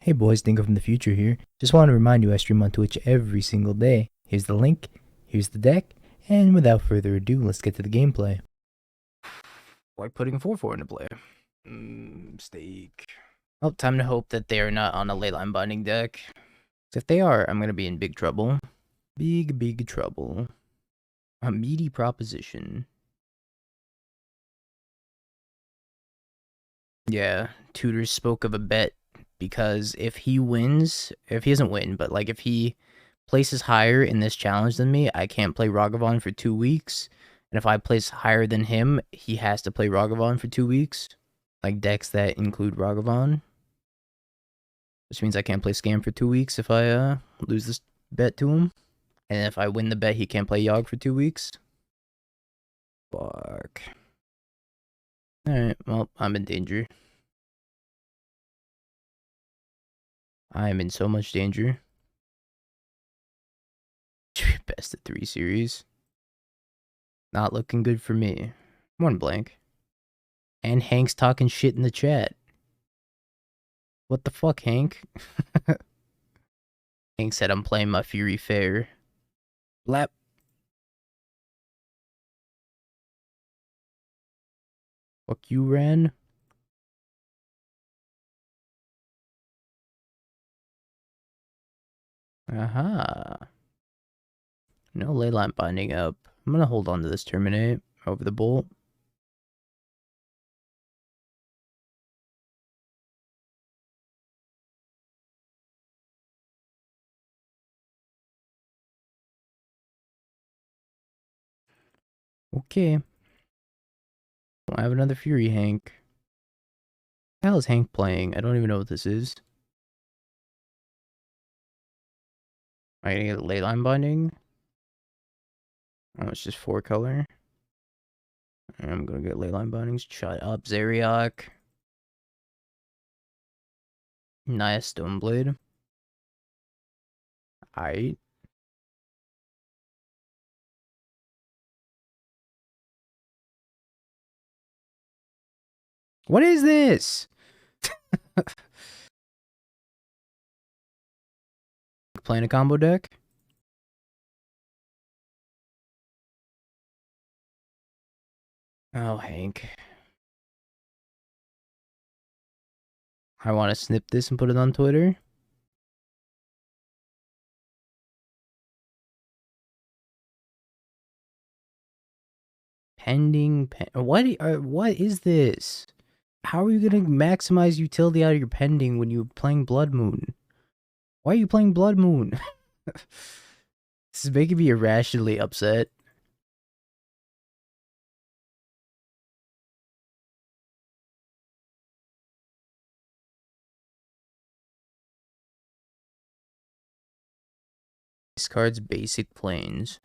Hey boys, Dingo from the future here. Just want to remind you I stream on Twitch every single day. Here's the link, here's the deck, and without further ado, let's get to the gameplay. Like putting 4/4 into play. Mistake. Well, time to hope that they are not on a leyline binding deck. If they are, I'm gonna be in big trouble. Big trouble. A meaty proposition. Yeah, Tutors spoke of a bet because if he wins, if he doesn't win, but like if he places higher in this challenge than me, I can't play Ragavan for 2 weeks. And if I place higher than him, he has to play Ragavan for 2 weeks. Like decks that include Ragavan. Which means I can't play Scam for 2 weeks if I lose this bet to him. And if I win the bet, he can't play Yogg for 2 weeks. Fuck. Alright, well, I'm in danger. I am in so much danger. Best of 3 series. Not looking good for me. 1 blank. And Hank's talking shit in the chat. What the fuck, Hank? Hank said I'm playing my Fury fair. Blap. Fuck you, Ren. Aha. No leyline binding up. I'm gonna hold on to this Terminate over the Bolt. Okay. I have another Fury, Hank. What the hell is Hank playing? I don't even know what this is. Am I gonna get leyline binding? Oh, it's just 4 color. I'm gonna get leyline bindings. Shut up, Zeriak. Naya Stoneblade. Aight. What is this? Playing a combo deck? Oh, Hank. I want to snip this and put it on Twitter. Pending. What is this? How are you gonna maximize utility out of your pending when you're playing Blood Moon? Why are you playing Blood Moon? This is making me irrationally upset. This card's basic planes.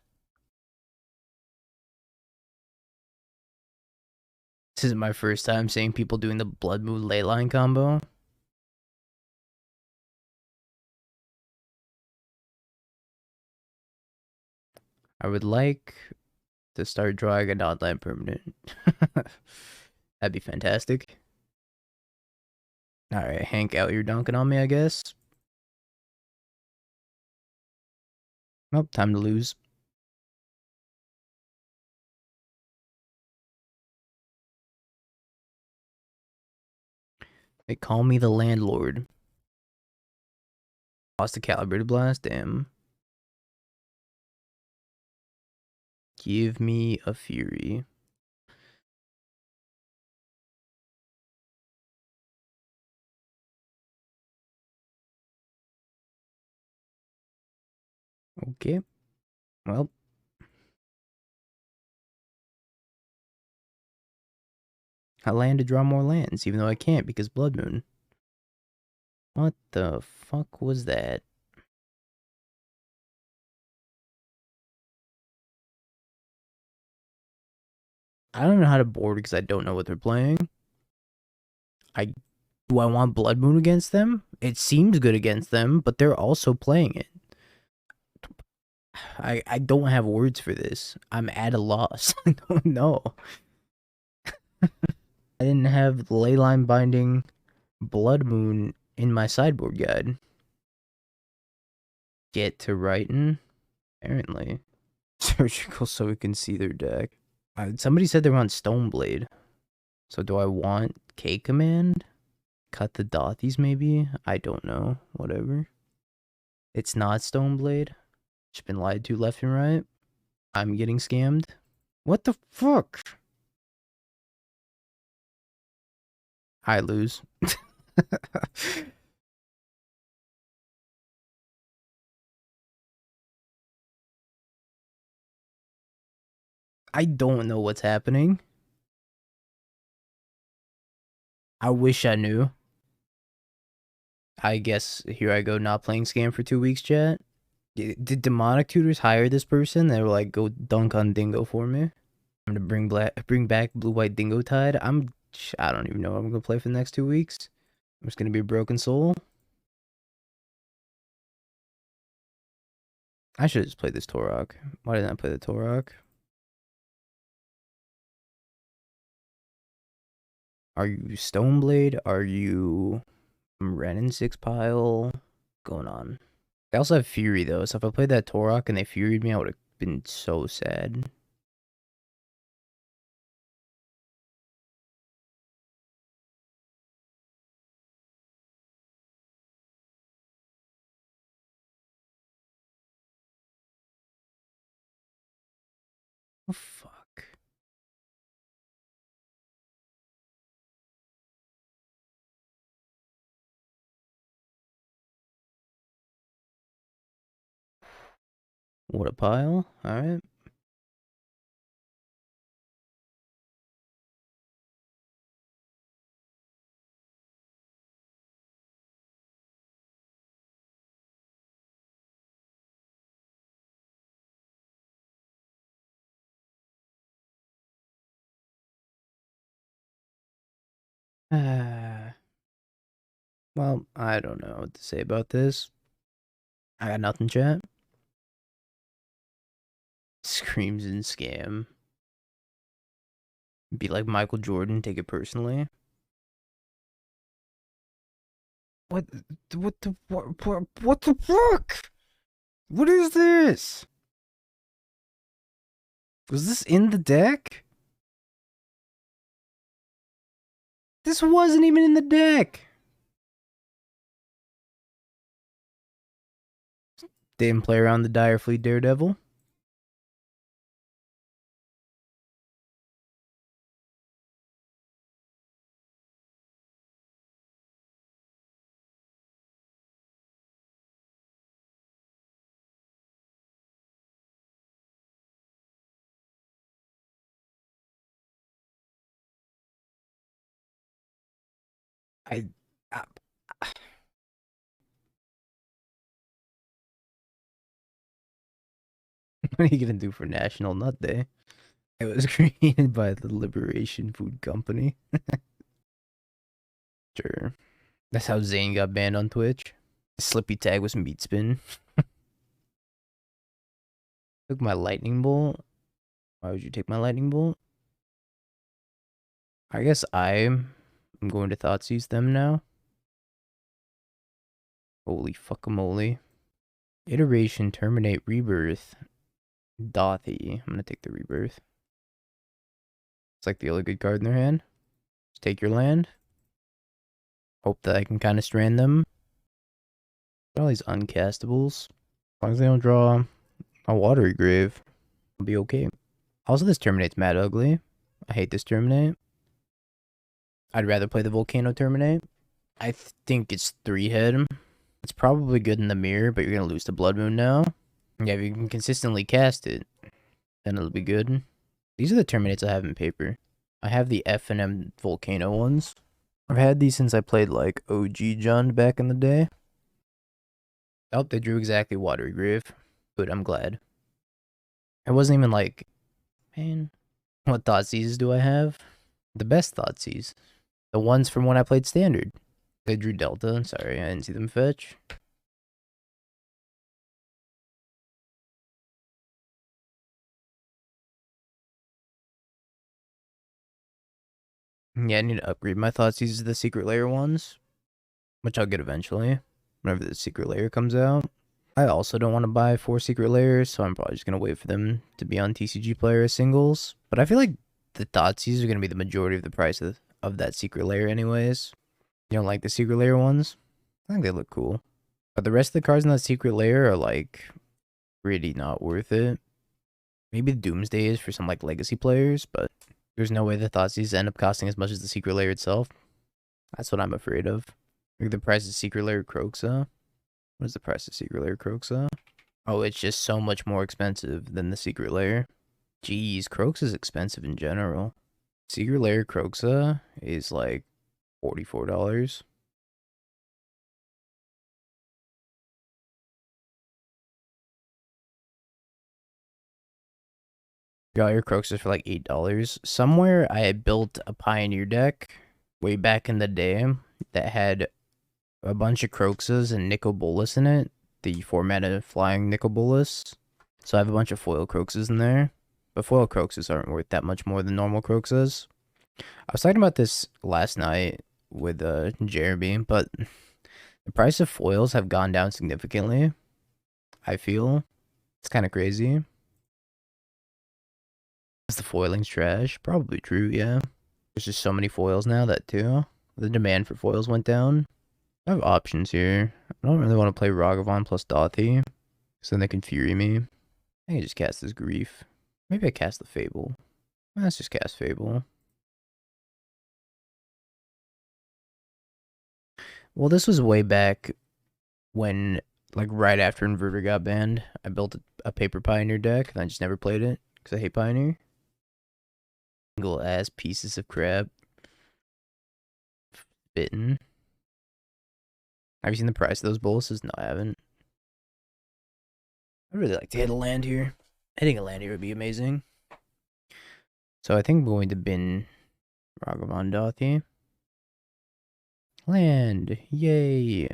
This isn't my first time seeing people doing the Blood Moon Leyline combo. I would like to start drawing a non-land permanent. That'd be fantastic. Alright, Hank, out here dunking on me, I guess. Nope, time to lose. They call me the landlord. Lost a Calibrated Blast, damn. Give me a Fury. Okay. Well. I land to draw more lands, even though I can't because Blood Moon. What the fuck was that? I don't know how to board because I don't know what they're playing. Do I want Blood Moon against them? It seems good against them, but they're also playing it. I don't have words for this. I'm at a loss. I don't know. I didn't have Leyline Binding Blood Moon in my sideboard guide. Get to writing, apparently. Surgical so we can see their deck. Somebody said they were on Stoneblade. So do I want K command? Cut the Dothies maybe? I don't know. Whatever. It's not Stoneblade. Just been lied to left and right. I'm getting scammed. What the fuck? I lose. I don't know what's happening. I wish I knew. I guess here I go not playing Scam for 2 weeks, chat. Did demonic tutors hire this person? They were like, go dunk on Dingo for me. I'm gonna bring back Blue White Dingo Tide. I don't even know what I'm gonna play for the next 2 weeks. I'm just gonna be a broken soul. I should have just played this Torok. Why didn't I play the Torok? Are you Stoneblade? Are you Renin 6 pile? Going on. They also have Fury though, so if I played that Torok and they Furied me, I would have been so sad. Oh fuck. What a pile. Alright. Well, I don't know what to say about this. I got nothing, chat. Screams and scam. Be like Michael Jordan, take it personally. What the fuck? What is this? Was this in the deck? This wasn't even in the deck. Didn't play around the Dire Fleet Daredevil. I what are you gonna do for National Nut Day? It was created by the Liberation Food Company. Sure. That's how Zane got banned on Twitch. Slippy tag was meat spin. Took my lightning bolt. Why would you take my lightning bolt? I guess I'm going to Thoughtseize them now. Holy fuckamole. Iteration, terminate, rebirth. Dothy. I'm gonna take the rebirth. It's like the only good card in their hand. Just take your land. Hope that I can kind of strand them. All these uncastables. As long as they don't draw a watery grave, I'll be okay. Also, this terminate's mad ugly. I hate this terminate. I'd rather play the volcano terminate. I think it's 3-head. It's probably good in the mirror, but you're gonna lose to Blood Moon now. Yeah, if you can consistently cast it, then it'll be good. These are the terminates I have in paper. I have the F and M volcano ones. I've had these since I played like OG Jund back in the day. Oh, they drew exactly Watery Grave. Good, I'm glad. It wasn't even like, man, what Thoughtseize do I have? The best Thoughtseize. The ones from when I played Standard. They drew Delta. Sorry, I didn't see them fetch. Yeah, I need to upgrade my Thoughtseize to the Secret Layer ones. which I'll get eventually, whenever the secret layer comes out. I also don't want to buy 4 secret layers, so I'm probably just going to wait for them to be on TCG Player as singles. But I feel like the Thoughtseize are going to be the majority of the price of that secret layer anyways. You don't like the secret layer ones? I think they look cool. But the rest of the cards in that secret layer are like really not worth it. Maybe Doomsday is for some like legacy players, but there's no way the Thoughtseize end up costing as much as the secret layer itself. That's what I'm afraid of. Like the price of secret layer Croxa. What is the price of secret layer Croxa? Oh, it's just so much more expensive than the secret layer. Jeez, Croxa is expensive in general. Secret layer Croxa is like $44. Got your Croxas for like $8. Somewhere I had built a Pioneer deck way back in the day that had a bunch of Croxas and Nicol Bolas in it. The 4-mana flying Nicol Bolas. So I have a bunch of foil Croxas in there. But foil Croxas aren't worth that much more than normal Croxas. I was talking about this last night with Jeremy, but the price of foils have gone down significantly. I feel it's kind of crazy. Is the foiling's trash? Probably true, yeah. There's just so many foils now that too. The demand for foils went down. I have options here. I don't really want to play Ragavan plus Dothi, so then they can Fury me. I can just cast this Grief. Maybe I cast the Fable. Let's just cast Fable. Well, this was way back when, like, right after Inverter got banned. I built a Paper Pioneer deck, and I just never played it, because I hate Pioneer. Single ass pieces of crap. Bitten. Have you seen the price of those boluses? No, I haven't. I'd really like to hit a land here. Hitting a land here would be amazing. So I think I'm going to bin Ragavan Dothi. Land. Yay.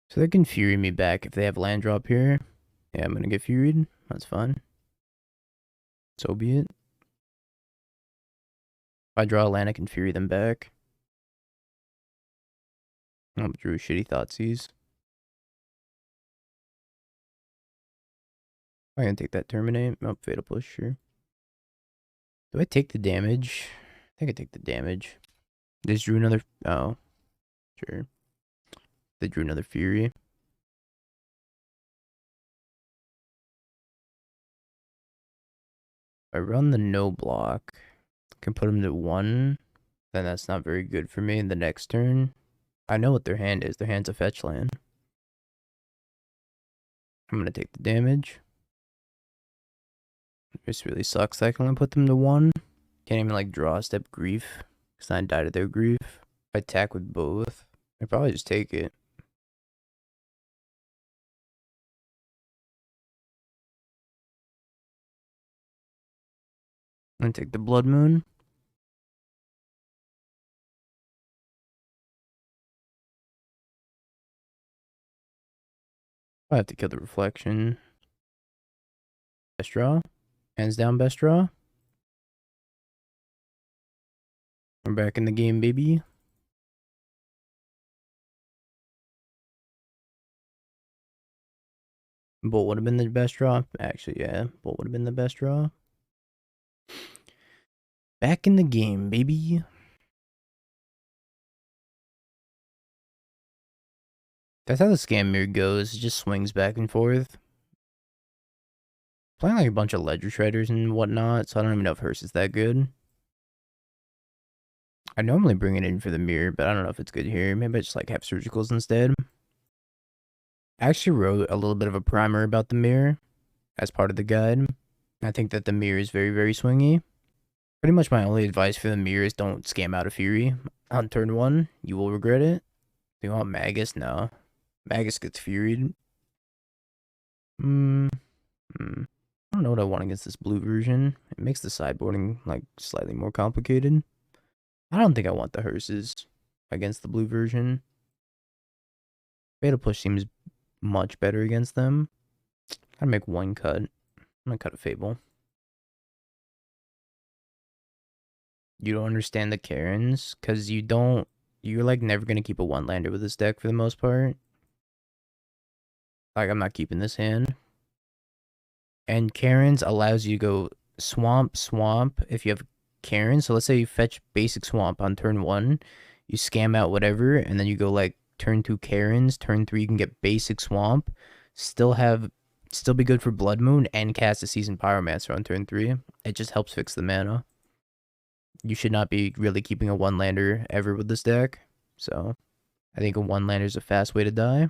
So they can Fury me back if they have land drop here. Yeah, I'm gonna get Furied. That's fine. So be it. If I draw a land, I can Fury them back. Oh, drew shitty Thoughtseize. I'm gonna take that Terminate. Oh, Fatal Push, sure. Do I take the damage? I think I take the damage. They just drew another... Oh. Sure. They drew another Fury. I run the no block. I can put them to 1. Then that's not very good for me in the next turn. I know what their hand is. Their hand's a fetch land. I'm gonna take the damage. This really sucks. I can only put them to 1. Can't even like draw a step Grief. Because I died of their Grief. If I attack with both, I'd probably just take it. I'm gonna take the Blood Moon. I have to kill the Reflection. Best draw. Hands down best draw. We're back in the game, baby. Bolt would have been the best draw. Actually, yeah. Bolt would have been the best draw. Back in the game, baby. That's how the scam mirror goes. It just swings back and forth. Playing like a bunch of ledger shredders and whatnot, so I don't even know if Hearse is that good. I normally bring it in for the mirror, but I don't know if it's good here. Maybe I just like have surgicals instead. I actually wrote a little bit of a primer about the mirror as part of the guide. I think that the mirror is very, very swingy. Pretty much my only advice for the mirror is don't scam out of Fury. On turn 1, you will regret it. Do you want Magus? No. Magus gets Furied. I don't know what I want against this blue version. It makes the sideboarding like slightly more complicated. I don't think I want the Hearses against the blue version. Fatal Push seems much better against them. Gotta make one cut. I'm gonna cut a Fable. You don't understand the Karens, because you're like never gonna keep a one-lander with this deck for the most part. Like, I'm not keeping this hand. And Karens allows you to go swamp, swamp if you have Karen. So let's say you fetch basic swamp on turn 1, you scam out whatever, and then you go like turn 2 Karens, turn 3 you can get basic swamp, still be good for Blood Moon and cast a Seasoned Pyromancer on turn 3. It just helps fix the mana. You should not be really keeping a one-lander ever with this deck. So I think a one-lander is a fast way to die.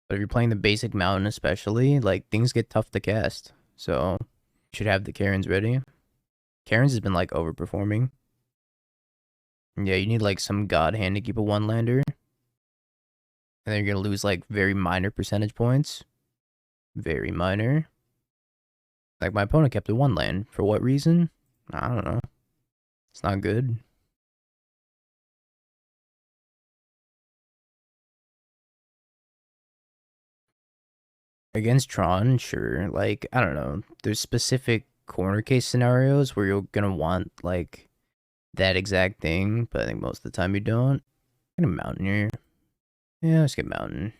But if you're playing the basic mountain especially, like, things get tough to cast. So you should have the Karens ready. Karens has been like overperforming. Yeah, you need like some god hand to keep a one-lander. And then you're gonna lose like very minor percentage points. Very minor. Like, my opponent kept a one land. For what reason? I don't know. It's not good. Against Tron, sure. Like, I don't know. There's specific corner case scenarios where you're gonna want like that exact thing, but I think most of the time you don't. I'm gonna mountain here. Yeah, let's get mountain.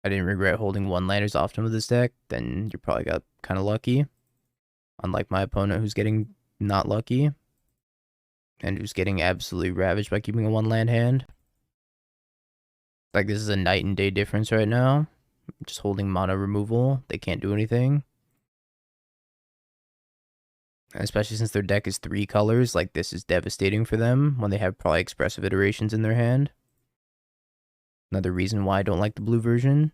I didn't regret holding one-liners often with this deck, then you probably got kind of lucky. Unlike my opponent who's getting not lucky. And who's getting absolutely ravaged by keeping a one-land hand. Like, this is a night and day difference right now. Just holding mana removal, they can't do anything. Especially since their deck is 3 colors, like, this is devastating for them when they have probably expressive iterations in their hand. Another reason why I don't like the blue version.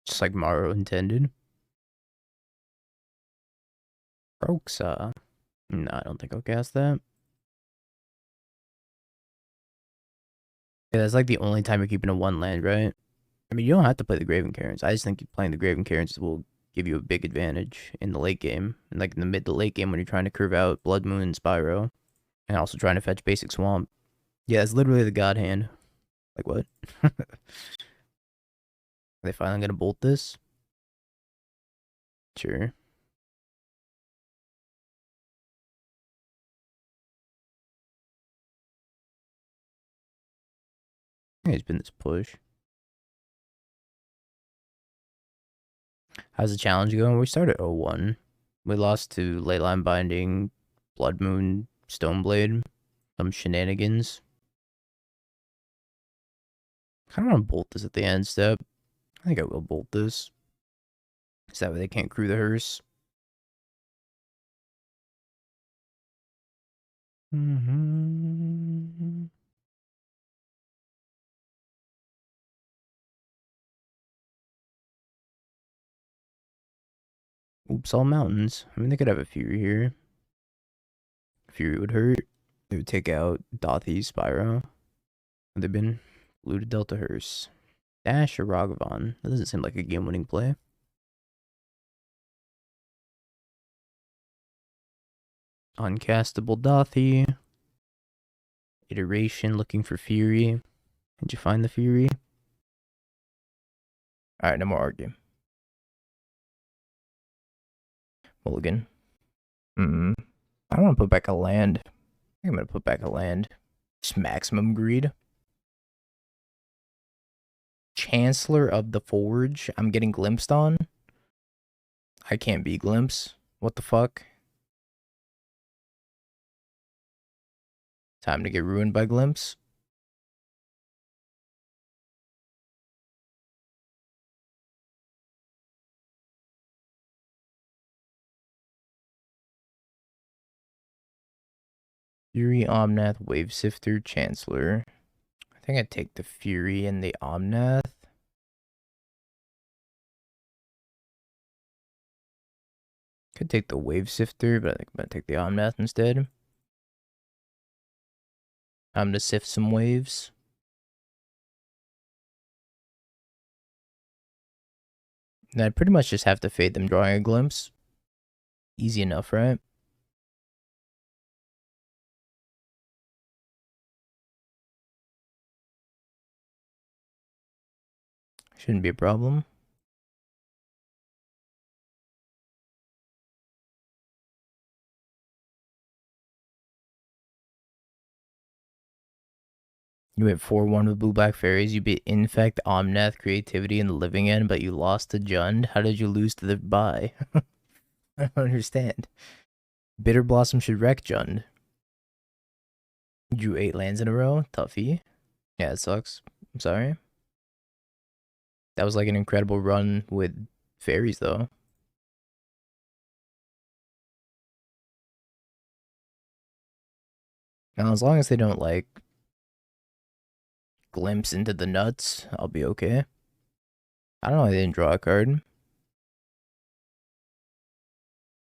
Just like Mario intended. Roxa. No, I don't think I'll cast that. Yeah, that's like the only time you're keeping a one land, right? I mean, you don't have to play the Graven Karens. I just think playing the Graven Karens will give you a big advantage in the late game. And like in the mid to late game when you're trying to curve out Blood Moon and Spyro. And also trying to fetch basic Swamp. Yeah, it's literally the God Hand. Like, what? Are they finally gonna bolt this? Sure. Yeah, it's been this push. How's the challenge going? We started 0-1. We lost to Leyline Binding, Blood Moon, Stoneblade, some shenanigans. Kind of want to bolt this at the end step. I think I will bolt this. Is that way they can't crew the hearse? Oops, all mountains. I mean, they could have a Fury here. Fury would hurt. They would take out Dothy, Spyro. They've been blue to Delta Hearse. Dash or Ragavan. That doesn't seem like a game-winning play. Uncastable Dothy. Iteration looking for Fury. Did you find the Fury? Alright, no more arguing. Mulligan. I don't want to put back a land. I think I'm going to put back a land. Just maximum greed. Chancellor of the Forge. I'm getting glimpsed on. I can't be glimpsed. What the fuck? Time to get ruined by glimpse. Fury, Omnath, Wave Sifter, Chancellor. I think I'd take the Fury and the Omnath. Could take the Wave Sifter, but I think I'm gonna take the Omnath instead. I'm gonna sift some waves. And I pretty much just have to fade them drawing a glimpse. Easy enough, right? Shouldn't be a problem. You went 4-1 with Blue Black Fairies. You beat Infect, Omnath, Creativity, and the Living End, but you lost to Jund. How did you lose to the Buy? I don't understand. Bitter Blossom should wreck Jund. You drew 8 lands in a row. Toughy. Yeah, it sucks. I'm sorry. That was like an incredible run with fairies, though. Now, as long as they don't, like, glimpse into the nuts, I'll be okay. I don't know why they didn't draw a card,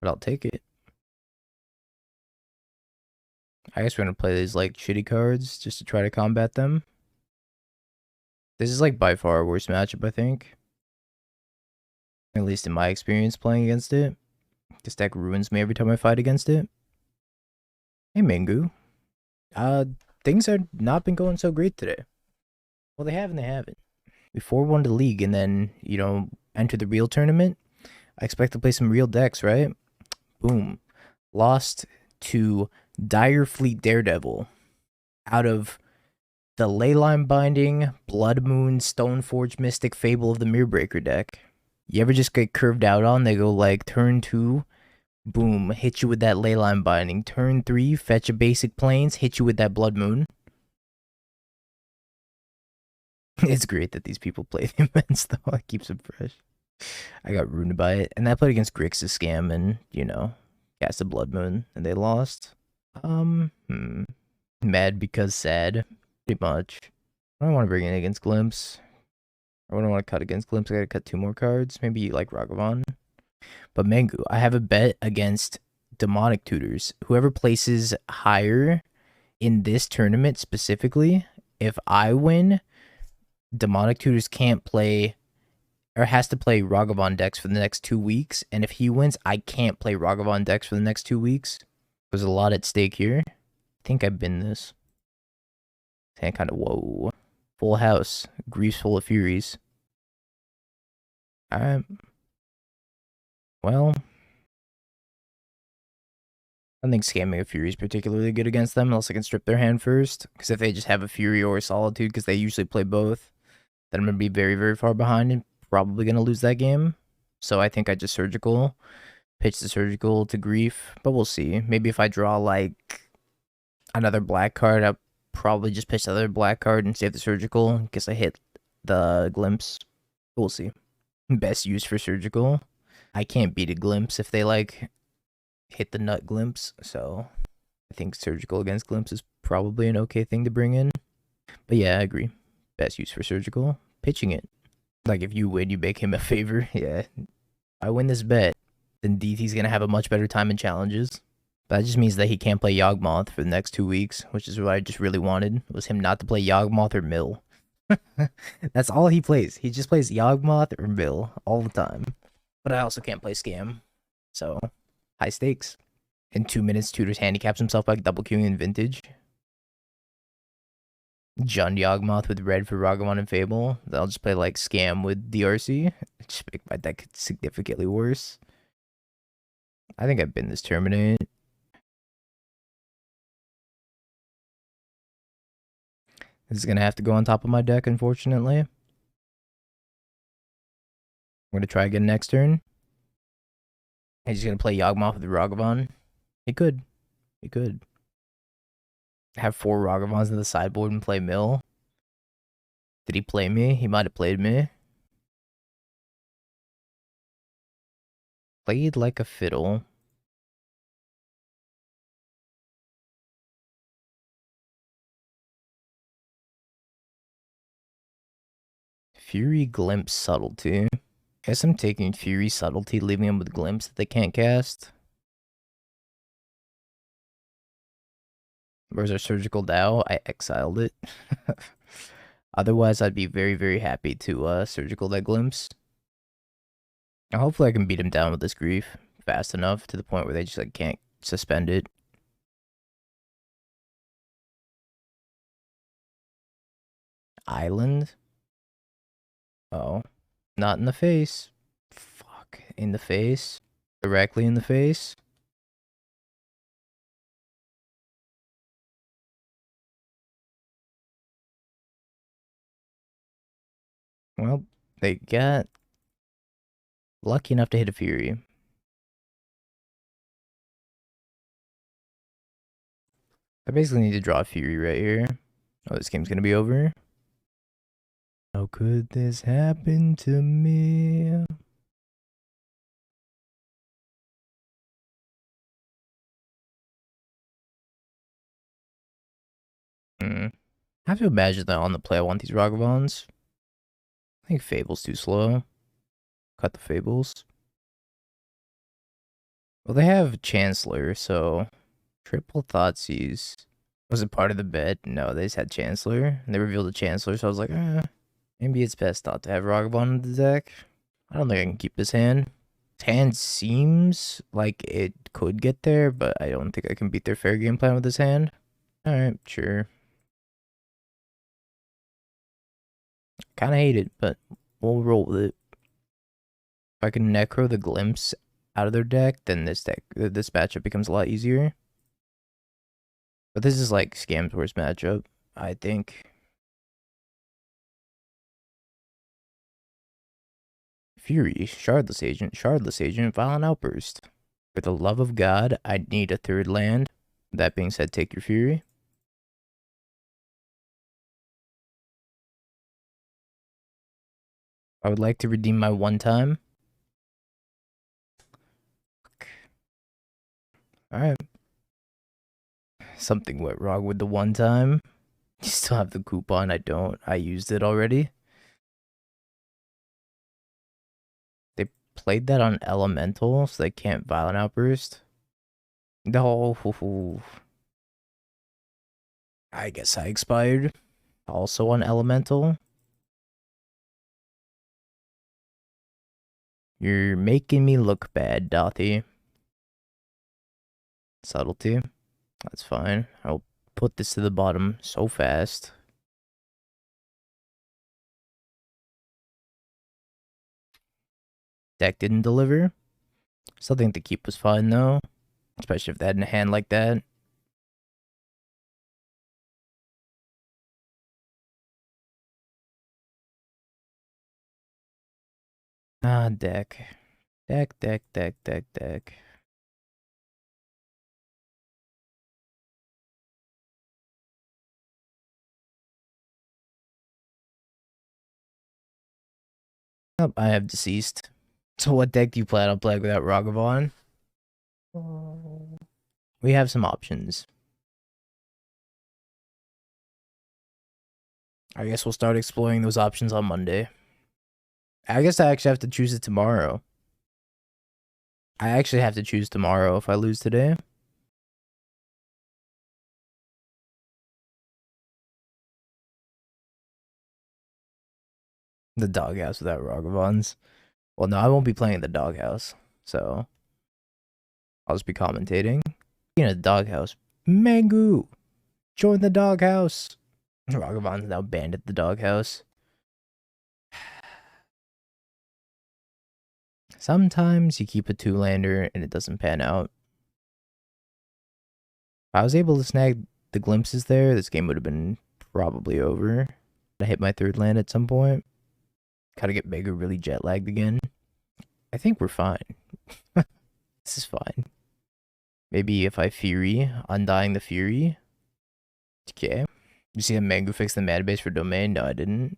but I'll take it. I guess we're gonna play these, like, shitty cards just to try to combat them. This is, like, by far our worst matchup, I think. At least in my experience playing against it. This deck ruins me every time I fight against it. Hey, Mangu. Things have not been going so great today. Well, they have and they haven't. We 4-1 the league and then, you know, enter the real tournament. I expect to play some real decks, right? Boom. Lost to Dire Fleet Daredevil out of the Leyline Binding, Blood Moon, Stoneforge Mystic, Fable of the Mirrorbreaker deck. You ever just get curved out on? They go like turn 2, boom, hit you with that Leyline Binding. Turn 3, fetch a basic planes, hit you with that Blood Moon. It's great that these people play the events, though. It keeps them fresh. I got ruined by it. And I played against Grixis Scam and, you know, cast a Blood Moon, and they lost. Mad because sad. Pretty much. I don't want to bring in against Glimpse. I wouldn't want to cut against Glimpse. I gotta cut 2 more cards. Maybe like Ragavan. But Mangu, I have a bet against Demonic Tutors. Whoever places higher in this tournament specifically, if I win, Demonic Tutors can't play or has to play Ragavan decks for the next 2 weeks. And if he wins, I can't play Ragavan decks for the next 2 weeks. There's a lot at stake here. I think I've been this. And kind of, whoa. Full house. Grief's full of furies. Alright. Well, I don't think scamming a fury is particularly good against them unless I can strip their hand first. Because if they just have a fury or a solitude, because they usually play both, then I'm going to be very, very far behind and probably going to lose that game. So I think I just surgical. Pitch the surgical to grief. But we'll see. Maybe if I draw like another black card, I'll probably just pitch the other black card and save the surgical in case I hit the glimpse. We'll see. Best use for surgical. I can't beat a glimpse if they like hit the nut glimpse, so I think surgical against glimpse is probably an okay thing to bring in. But yeah, I agree. Best use for surgical. Pitching it. Like if you win, you make him a favor. Yeah. If I win this bet, then DT's gonna have a much better time in challenges. That just means that he can't play Yawgmoth for the next 2 weeks, which is what I just really wanted, was him not to play Yawgmoth or Mill. That's all he plays. He just plays Yawgmoth or Mill all the time. But I also can't play Scam. So, high stakes. In 2 minutes, Tutors handicaps himself by double queuing in Vintage. Jund Yawgmoth with red for Ragavan and Fable. Then I'll just play like Scam with DRC. Just make my deck significantly worse. I think I've been this Terminate. This is going to have to go on top of my deck, unfortunately. I'm going to try again next turn. He's going to play Yawgmoth with Ragavan. He could. He could. Have 4 Ragavans in the sideboard and play Mill. Did he play me? He might have played me. Played like a fiddle. Fury Glimpse Subtlety. Guess I'm taking Fury Subtlety, leaving them with Glimpse that they can't cast. Where's our Surgical Dow? I exiled it. Otherwise, I'd be very, very happy to Surgical that Glimpse. And hopefully I can beat him down with this Grief fast enough to the point where they just like can't suspend it. Island? Oh. Not in the face. Fuck. In the face. Directly in the face. Well, they got lucky enough to hit a Fury. I basically need to draw a Fury right here. Oh, this game's gonna be over. How could this happen to me? I have to imagine that on the play I want these Ragavons. I think Fable's too slow. Cut the Fables. Well, they have Chancellor, so triple Thoughtseize. Was it part of the bet? No, they just had Chancellor. And they revealed the Chancellor, so I was like, maybe it's best not to have Ragavon in the deck. I don't think I can keep this hand. This hand seems like it could get there, but I don't think I can beat their fair game plan with this hand. Alright, sure. Kinda hate it, but we'll roll with it. If I can Necro the Glimpse out of their deck, then this matchup becomes a lot easier. But this is like Scam's worst matchup, I think. Fury, Shardless Agent, Violent Outburst. For the love of God, I need a third land. That being said, take your Fury. I would like to redeem my one time. Alright. Something went wrong with the one time. You still have the coupon, I don't. I used it already. They played that on Elemental, so they can't Violent Outburst. No. I guess I expired. Also on Elemental. You're making me look bad, Dothy. Subtlety. That's fine. I'll put this to the bottom so fast. Deck didn't deliver. Still think the keep was fine though. Especially if they had a hand like that. Ah, deck. Deck. Oh, I have deceased. So what deck do you plan on playing without Ragavon? We have some options. I guess we'll start exploring those options on Monday. I guess I actually have to choose it tomorrow. I actually have to choose tomorrow if I lose today. The doghouse without Ragavons. Well, no, I won't be playing the doghouse, so I'll just be commentating. In a doghouse. Mangu! Join the doghouse! Ragavon's now banned at the doghouse. Sometimes you keep a two-lander and it doesn't pan out. If I was able to snag the glimpses there, this game would have been probably over. I hit my third land at some point. Gotta get Mega really jet lagged again. I think we're fine. This is fine. Maybe if I Fury, Undying the Fury. Okay. You see a Mango fix the mana base for Domain? No, I didn't.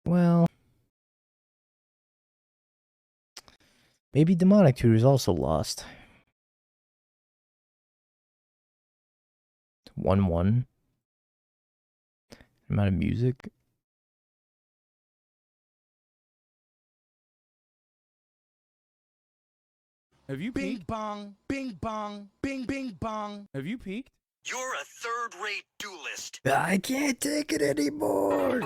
Well, maybe Demonic Tutor is also lost. 1-1. Amount of music. Have you Bing peeked? bong, bing bong, bing bing bong. Have you peeked? You're a third-rate duelist. I can't take it anymore.